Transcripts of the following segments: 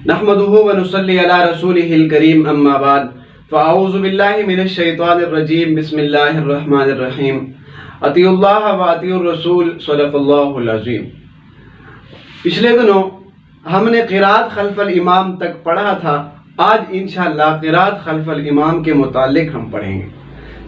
نحمده ونصلي على رسوله الكريم اما بعد فاعوذ بالله من الشیطان الرجیم بسم اللہ الرحمن الرحیم اطیعوا اللہ واطیعوا الرسول صدق اللہ العظیم۔ پچھلے دنوں ہم نے قرات خلف الامام تک پڑھا تھا، آج انشاءاللہ قرات خلف الامام کے متعلق ہم پڑھیں گے۔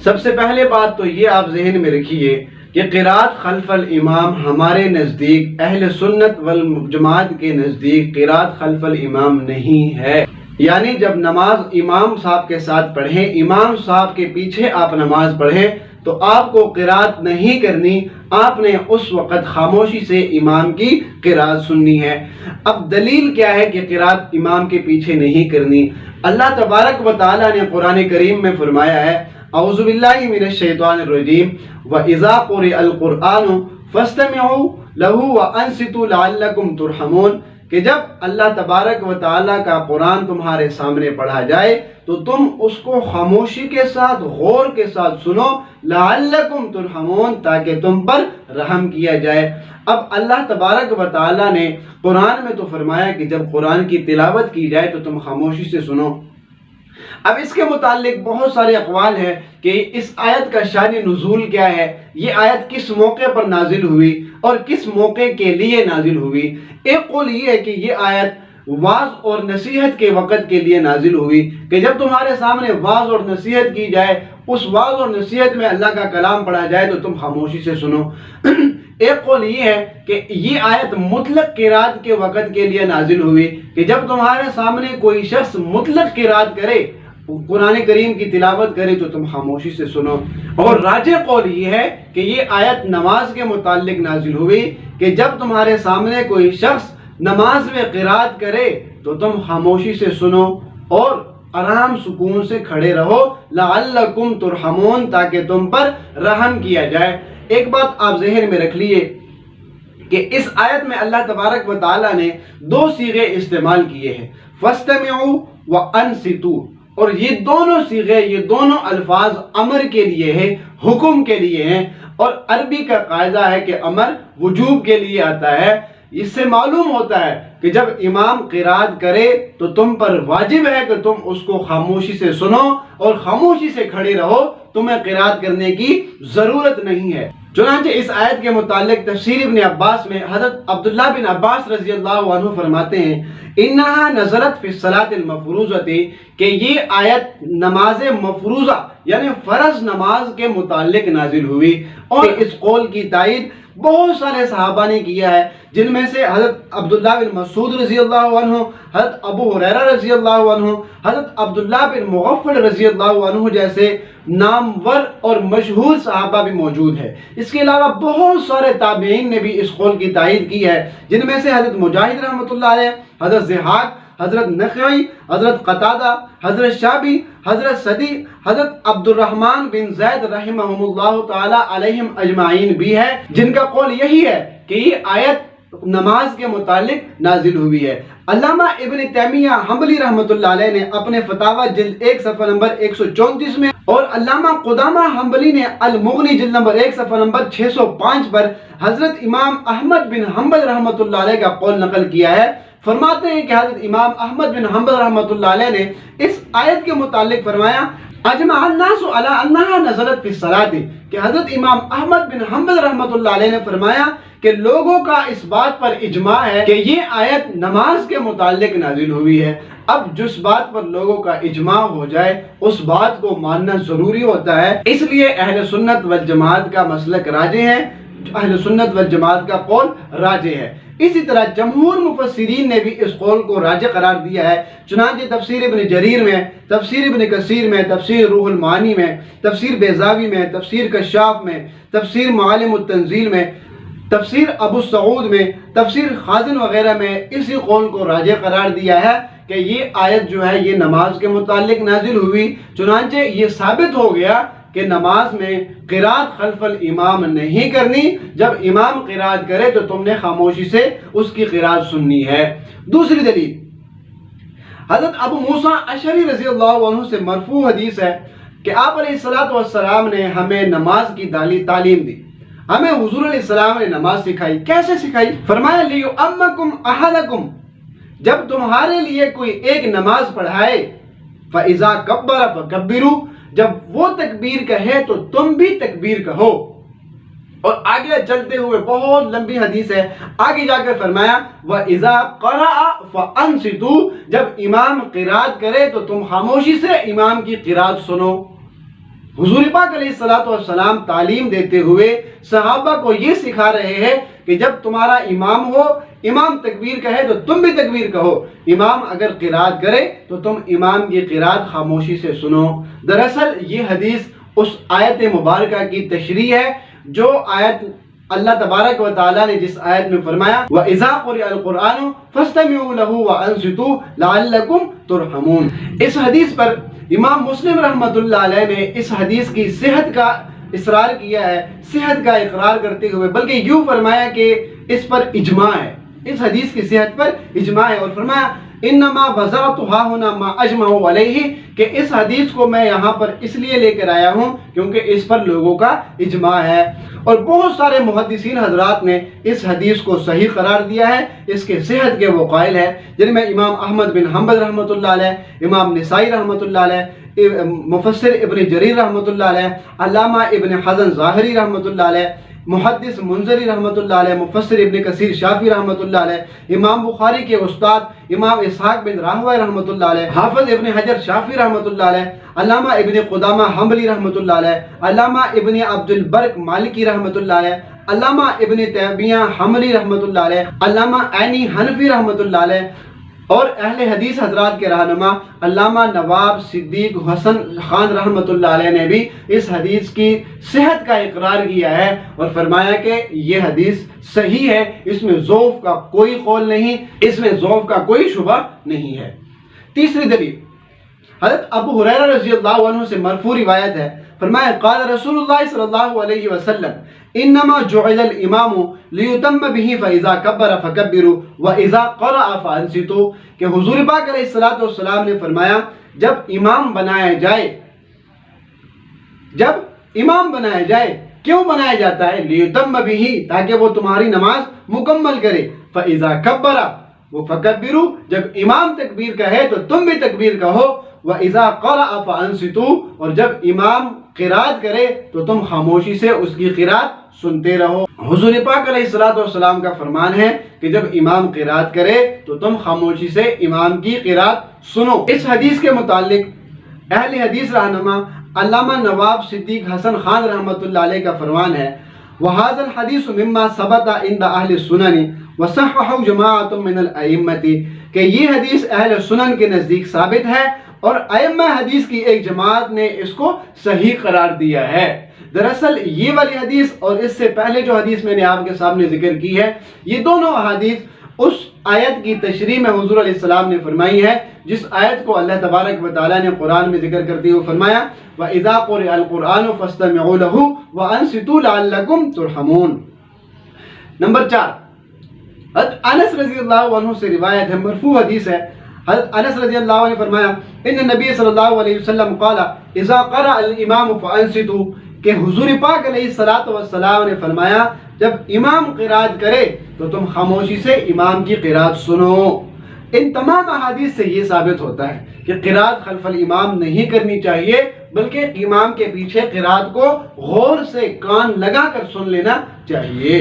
سب سے پہلے بات تو یہ آپ ذہن میں رکھیے کہ قرات خلف الامام ہمارے نزدیک اہل سنت والجماعت کے نزدیک قرات خلف الامام نہیں ہے، یعنی جب نماز امام صاحب کے ساتھ پڑھیں، امام صاحب کے پیچھے آپ نماز پڑھیں تو آپ کو قرات نہیں کرنی، آپ نے اس وقت خاموشی سے امام کی قرات سننی ہے۔ اب دلیل کیا ہے کہ قرات امام کے پیچھے نہیں کرنی؟ اللہ تبارک و تعالیٰ نے قرآن کریم میں فرمایا ہے اعوذ باللہ من الشیطان الرجیم وَإِذَا قُرِئَ الْقُرْآنُ فَاسْتَمِعُوا لَهُ وَأَنصِتُوا لَعَلَّكُمْ تُرْحَمُونَ، کہ جب اللہ تبارک و تعالیٰ کا قرآن تمہارے سامنے پڑھا جائے تو تم اس کو خاموشی کے ساتھ غور کے ساتھ سنو، لعلکم ترحمون، تاکہ تم پر رحم کیا جائے۔ اب اللہ تبارک و تعالیٰ نے قرآن میں تو فرمایا کہ جب قرآن کی تلاوت کی جائے تو تم خاموشی سے سنو۔ اب اس کے متعلق بہت سارے اقوال ہیں کہ اس آیت کا شان نزول کیا ہے، یہ آیت کس موقع پر نازل ہوئی اور کس موقع کے لیے نازل ہوئی۔ ایک قول یہ ہے کہ یہ آیت واعظ اور نصیحت کے وقت کے لیے نازل ہوئی، کہ جب تمہارے سامنے واعظ اور نصیحت کی جائے، اس واعظ اور نصیحت میں اللہ کا کلام پڑھا جائے تو تم خاموشی سے سنو۔ ایک قول یہ ہے کہ یہ آیت مطلق قرات کے وقت کے لیے نازل ہوئی، کہ جب تمہارے سامنے کوئی شخص مطلق قرات کرے، قرآن کریم کی تلاوت کرے تو تم خاموشی سے سنو۔ اور راجح قول یہ ہے کہ یہ آیت نماز کے متعلق نازل ہوئی، کہ جب تمہارے سامنے کوئی شخص نماز میں قرات کرے تو تم خاموشی سے سنو اور آرام سکون سے کھڑے رہو، لعلکم ترحمون، تاکہ تم پر رحم کیا جائے۔ ایک بات آپ ذہن میں رکھ لیے کہ اس آیت میں اللہ تبارک و تعالیٰ نے دو صیغے استعمال کیے ہیں، فاستمعوا وانصتوا، اور یہ دونوں صیغے، یہ دونوں الفاظ امر کے لیے ہیں، حکم کے لیے ہیں، اور عربی کا قاعدہ ہے کہ امر وجوب کے لیے آتا ہے۔ اس سے معلوم ہوتا ہے کہ جب امام قرات کرے تو تم پر واجب ہے کہ تم اس کو خاموشی سے سنو اور خاموشی سے کھڑے رہو، تمہیں قرات کرنے کی ضرورت نہیں ہے۔ چنانچہ اس آیت کے متعلق تفسیر ابن عباس میں حضرت عبداللہ بن عباس رضی اللہ عنہ فرماتے ہیں انہا نزلت فی الصلاۃ المفروضۃ، کہ یہ آیت نماز مفروضہ یعنی فرض نماز کے متعلق نازل ہوئی، اور اس قول کی تائید بہت سارے صحابہ نے کیا ہے، جن میں سے حضرت عبداللہ بن مسعود رضی اللہ عنہ، حضرت ابو ہریرہ رضی اللہ عنہ، حضرت عبداللہ بن مغفل رضی اللہ عنہ جیسے نامور اور مشہور صحابہ بھی موجود ہے۔ اس کے علاوہ بہت سارے تابعین نے بھی اس قول کی تائید کی ہے، جن میں سے حضرت مجاہد رحمۃ اللہ علیہ، حضرت ضحاک، حضرت نخعی، حضرت قتادہ، حضرت شعبی، حضرت سدی، حضرت عبد الرحمن بن زید رحمہم اللہ تعالی علیہم اجمعین بھی ہے، جن کا قول یہی ہے کہ یہ آیت نماز کے متعلق نازل ہوئی ہے۔ علامہ ابن تیمیہ حنبلی رحمۃ اللہ علیہ نے اپنے فتاوی جلد 1 صفحہ نمبر 134 میں، اور علامہ قدامہ حنبلی نے المغنی جلد نمبر 1 صفحہ نمبر 605 پر حضرت امام احمد بن حنبل رحمۃ اللہ علیہ کا قول نقل کیا ہے۔ فرماتے ہیں کہ حضرت امام احمد بن حنبل رحمۃ اللہ علیہ نے اس آیت کے متعلق فرمایا اجمع الناس علی انہا نزلت فی الصلاۃ، کہ حضرت امام احمد بن حنبل رحمۃ اللہ علیہ نے فرمایا کہ لوگوں کا اس بات پر اجماع ہے کہ یہ آیت نماز کے متعلق نازل ہوئی ہے۔ اب جس بات پر لوگوں کا اجماع ہو جائے اس بات کو ماننا ضروری ہوتا ہے، اس لیے اہل سنت والجماعت کا مسلک راجح ہے، اہل سنت والجماعت کا قول راجح ہے۔ اسی طرح جمہور مفسرین نے بھی اس قول کو راجح قرار دیا ہے، چنانچہ تفسیر ابن جریر میں، تفسیر ابن کثیر میں، تفسیر روح المعانی میں، تفسیر بیضاوی میں، تفسیر کشاف میں، تفسیر معالم التنزیل میں، تفسیر ابو سعود میں، تفسیر خازن وغیرہ میں اسی قول کو راجح قرار دیا ہے کہ یہ آیت جو ہے یہ نماز کے متعلق نازل ہوئی۔ چنانچہ یہ ثابت ہو گیا کہ نماز میں قرات خلف الامام نہیں کرنی، جب امام قرات کرے تو تم نے خاموشی سے اس کی قرات سننی ہے۔ دوسری دلیل حضرت ابو موسیٰ اشعری رضی اللہ عنہ سے مرفوع حدیث ہے کہ آپ علیہ السلام نے ہمیں نماز کی تعلیم دی، ہمیں حضور علیہ السلام نے نماز سکھائی۔ کیسے سکھائی؟ فرمایا لیؤمکم احدکم جب تمہارے لیے کوئی ایک نماز پڑھائے فَإِذَا كَبَّرَ فَكَبِّرُوا، جب وہ تکبیر کہے تو تم بھی تکبیر کہو۔ اور آگے چلتے ہوئے بہت لمبی حدیث ہے، آگے جا کر فرمایا وَإِذَا قَرَأَ فَأَنصِتُوا، جب امام قرات کرے تو تم خاموشی سے امام کی قرات سنو۔ حضور پاک علیہ السلام تعلیم دیتے ہوئے صحابہ کو یہ سکھا رہے ہیں کہ جب تمہارا امام ہو، امام تکبیر کہے تو تم بھی تکبیر کہو، امام اگر قرات کرے تو تم امام کی قرات خاموشی سے سنو۔ دراصل یہ حدیث اس آیت مبارکہ کی تشریح ہے جو آیت اللہ تبارک و تعالیٰ نے جس آیت میں فرمایا وَإِذَا قُرِئَ الْقُرْآنُ فَاسْتَمِعُوا لَهُ وَأَنصِتُوا لَعَلَّكُمْ تُرْحَمُونَ۔ اس حدیث پر امام مسلم رحمۃ اللہ علیہ نے اس حدیث کی صحت کا اصرار کیا ہے، صحت کا اقرار کرتے ہوئے، بلکہ یوں فرمایا کہ اس پر اجماع ہے، اس حدیث کی صحت پر اجماع ہے، اور فرمایا انما وضعت ہاہنا ما اجمع علیہ، کہ اس حدیث کو میں یہاں پر اس لیے لے کر آیا ہوں کیونکہ اس پر لوگوں کا اجماع ہے۔ اور بہت سارے محدثین حضرات نے اس حدیث کو صحیح قرار دیا ہے، اس کے صحت کے وہ قائل ہیں، جن میں امام احمد بن حنبل رحمۃ اللہ علیہ، امام نسائی رحمۃ اللہ علیہ، مفسر ابن جریر رحمۃ اللہ علیہ، علامہ ابن حزم ظاہری رحمۃ اللہ علیہ، محدث منذری رحمۃ اللہ علیہ، مفسر ابن کثیر شافی رحمۃ اللہ علیہ، امام بخاری کے استاد امام اسحاق بن راہوی رحمۃ اللہ علیہ، حافظ ابن حجر شافی رحمۃ اللہ علیہ، علامہ ابن قدامہ حنبلی رحمۃ اللہ علیہ، علامہ ابن عبد البر مالکی رحمۃ اللہ علیہ، علامہ ابن تیمیہ حنبلی رحمۃ اللہ علیہ، علامہ عینی حنفی رحمۃ اللہ علیہ، اور اہل حدیث حضرات کے رہنما علامہ نواب صدیق حسن خان رحمۃ اللہ علیہ نے بھی اس حدیث کی صحت کا اقرار کیا ہے اور فرمایا کہ یہ حدیث صحیح ہے، اس میں ضعف کا کوئی قول نہیں، اس میں ضعف کا کوئی شبہ نہیں ہے۔ تیسری دلیل حضرت ابو ہریرہ رضی اللہ عنہ سے مرفوع روایت ہے، فرمایا قال رسول اللہ صلی اللہ علیہ وسلم انما جعل الامام لیتم به فاذا كبر فكبروا واذا قرأ فانصتوا، کہ حضور پاک علیہ السلام نے فرمایا جب امام بنایا جائے، کیوں بنایا جاتا ہے؟ لیتم به، تاکہ وہ تمہاری نماز مکمل کرے، فاذا كبر وہ فکبروا، جب امام تکبیر کہے تو تم بھی تکبیر کہو، وَإِذَا قَرَأَ فَأَنصِتُوا، اور جب امام قرات کرے تو تم خاموشی سے اس کی قرات سنتے رہو۔ حضور پاک علیہ السلام کا فرمان ہے کہ جب امام قرات کرے تو تم خاموشی سے امام کی قرات سنو۔ اس حدیث کے متعلق اہل حدیث رہنما علامہ نواب صدیق حسن خان رحمۃ اللہ علیہ کا فرمان ہے وَهَذَا الْحَدِيثُ مِمَّا ثَبَتَ عِنْدَ أَهْلِ السُّنَنِ وَصَحَّحَهُ جَمَاعَةٌ مِنَ الْأَئِمَّةِ، کہ یہ حدیث اہل سنن کے نزدیک ثابت ہے اور ائمہ حدیث کی ایک جماعت نے اس کو صحیح قرار دیا ہے۔ دراصل یہ والی حدیث اور اس سے پہلے جو حدیث میں نے آپ کے سامنے ذکر کی ہے، یہ دونوں احادیث اس آیت کی تشریح میں حضور علیہ السلام نے فرمائی ہے جس آیت کو اللہ تبارک و تعالیٰ نے قرآن میں ذکر کرتے ہوئے فرمایا وَإِذَا قُرِئَ الْقُرْآنُ فَاسْتَمِعُوا لَهُ وَأَنصِتُوا لَعَلَّكُمْ تُرْحَمُونَ۔ نمبر 4، حضرت انس رضی اللہ عنہ سے روایت ہے، مرفوع حدیث ہے، حضرت انس رضی اللہ عنہ نے فرمایا ان نبی صلی اللہ علیہ وسلم قال اذا قرأ الامام فانصتوا، کہ حضور پاک علیہ السلام نے فرمایا جب امام قرات کرے تو تم خاموشی سے امام کی قرات سنو۔ ان تمام احادیث سے یہ ثابت ہوتا ہے کہ قرات خلف الامام نہیں کرنی چاہیے، بلکہ امام کے پیچھے قرات کو غور سے کان لگا کر سن لینا چاہیے۔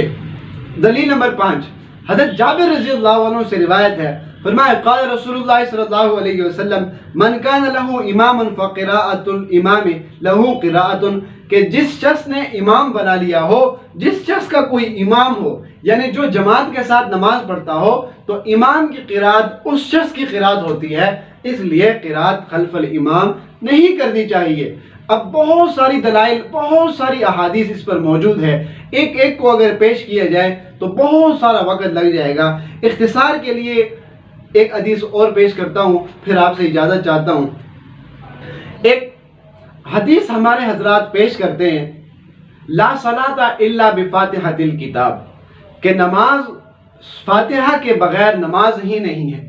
دلیل نمبر 5، حضرت جابر رضی اللہ عنہ سے روایت ہے، فرمایا قال رسول اللہ صلی اللہ علیہ وسلم من کان له امام فقراءۃ الامام له قراءۃ، کہ جس شخص نے امام بنا لیا ہو، جس شخص کا کوئی امام ہو، یعنی جو جماعت کے ساتھ نماز پڑھتا ہو، تو امام کی قرات اس شخص کی قرات ہوتی ہے، اس لیے قرات خلف الامام نہیں کرنی چاہیے۔ اب بہت ساری دلائل، بہت ساری احادیث اس پر موجود ہے، ایک ایک کو اگر پیش کیا جائے تو بہت سارا وقت لگ جائے گا۔ اختصار کے لیے ایک حدیث اور پیش کرتا ہوں، پھر آپ سے اجازت چاہتا ہوں۔ ایک حدیث ہمارے حضرات پیش کرتے ہیں لا صلاۃ الا بفاتحۃ الکتاب، کہ نماز فاتحہ کے بغیر نماز ہی نہیں ہے،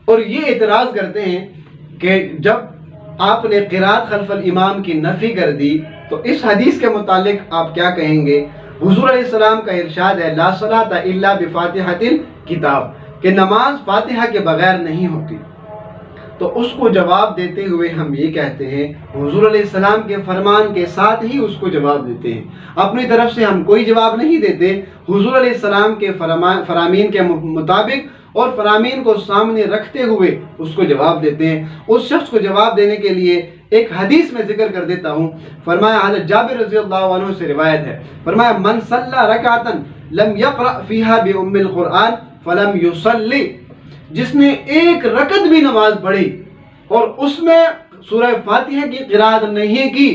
اور یہ اعتراض کرتے ہیں کہ جب آپ نے قرات خلف الامام کی نفی کر دی تو اس حدیث کے متعلق آپ کیا کہیں گے؟ حضور علیہ السلام کا ارشاد ہے لا صلاۃ الا بفاتحۃ الکتاب، کہ نماز فاتحہ کے بغیر نہیں ہوتی، تو اس کو جواب دیتے ہوئے ہم یہ کہتے ہیں، حضور علیہ السلام کے فرمان کے ساتھ ہی اس کو جواب دیتے ہیں، اپنی طرف سے ہم کوئی جواب نہیں دیتے، حضور علیہ السلام کے فرامین کے مطابق اور فرامین کو سامنے رکھتے ہوئے اس کو جواب دیتے ہیں۔ اس شخص کو جواب دینے کے لیے ایک حدیث میں ذکر کر دیتا ہوں۔ فرمایا حضرت جابر رضی اللہ عنہ سے روایت ہے، فرمایا من صلی رکعتا لم یقرأ فیہا بأم القرآن فلم یصلی، جس نے ایک رکعت بھی نماز پڑھی اور اس میں سورہ فاتحہ کی قرات نہیں کی،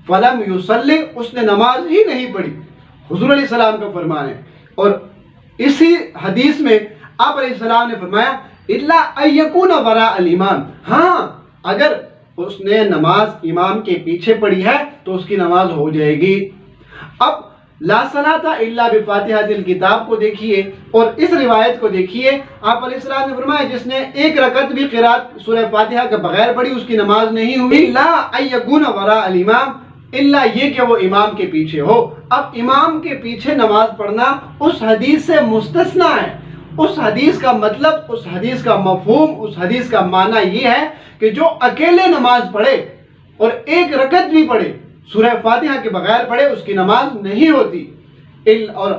فلم یصلی، اس نے نماز ہی نہیں پڑھی۔ حضور علیہ السلام کا فرمان ہے، اور اسی حدیث میں آپ علیہ السلام نے فرمایا الا ان یکون وراء الامام، ہاں اگر اس نے نماز امام کے پیچھے پڑھی ہے تو اس کی نماز ہو جائے گی۔ اب لا صلاۃ الا بفاتحۃ الکتاب کو دیکھیے اور اس روایت کو دیکھیے، آپ علیہ السلام نے فرمایا جس نے ایک رکعت بھی قرات سورہ فاتحہ کے بغیر پڑھی اس کی نماز نہیں ہوئی۔ لا ان یکون وراء الامام، الا یہ کہ وہ امام کے پیچھے ہو۔ اب امام کے پیچھے نماز پڑھنا اس حدیث سے مستثنا ہے۔ اس حدیث کا مطلب، اس حدیث کا مفہوم، اس حدیث کا معنی یہ ہے کہ جو اکیلے نماز پڑھے اور ایک رکعت بھی پڑھے، سورہ فاتحہ کے بغیر پڑھے، اس کی نماز نہیں ہوتی۔ اور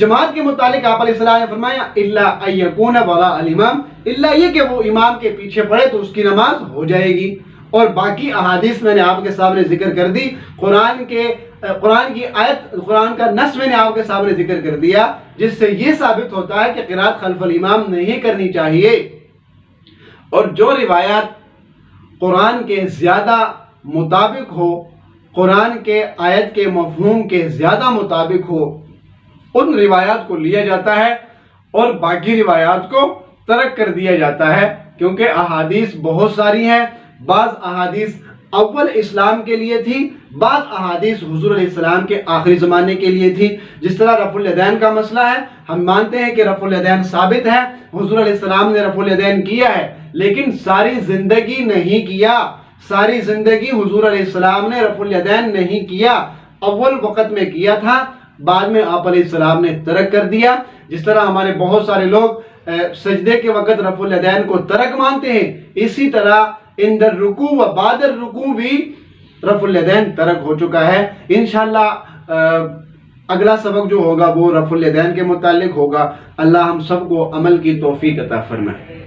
جماعت کے متعلق آپ علیہ السلام نے فرمایا الا ان یکون وراء الامام، الا یہ کہ وہ امام کے پیچھے پڑھے تو اس کی نماز ہو جائے گی۔ اور باقی احادیث میں نے آپ کے سامنے ذکر کر دی، قرآن کی آیت، قرآن کا نص میں نے آپ کے سامنے ذکر کر دیا، جس سے یہ ثابت ہوتا ہے کہ قرات خلف الامام نہیں کرنی چاہیے۔ اور جو روایات قرآن کے زیادہ مطابق ہو، قرآن کے آیت کے مفہوم کے زیادہ مطابق ہو، ان روایات کو لیا جاتا ہے اور باقی روایات کو ترک کر دیا جاتا ہے، کیونکہ احادیث بہت ساری ہیں۔ بعض احادیث اول اسلام کے لیے تھی، بعض احادیث حضور علیہ السلام کے آخری زمانے کے لیے تھی۔ جس طرح رفع الیدین کا مسئلہ ہے، ہم مانتے ہیں کہ رفع الیدین ثابت ہے، حضور علیہ السلام نے رفع الیدین کیا ہے، لیکن ساری زندگی نہیں کیا، ساری زندگی حضور علیہ السلام نے رفع الیدین نہیں کیا، اول وقت میں کیا تھا، بعد میں آپ علیہ السلام نے ترک کر دیا۔ جس طرح ہمارے بہت سارے لوگ سجدے کے وقت رفع الیدین کو ترک مانتے ہیں، اسی طرح عند الرکوع و بعد الرکوع بھی رفع الیدین ترک ہو چکا ہے۔ انشاءاللہ اگلا سبق جو ہوگا وہ رفع الیدین کے متعلق ہوگا۔ اللہ ہم سب کو عمل کی توفیق عطا فرمائے۔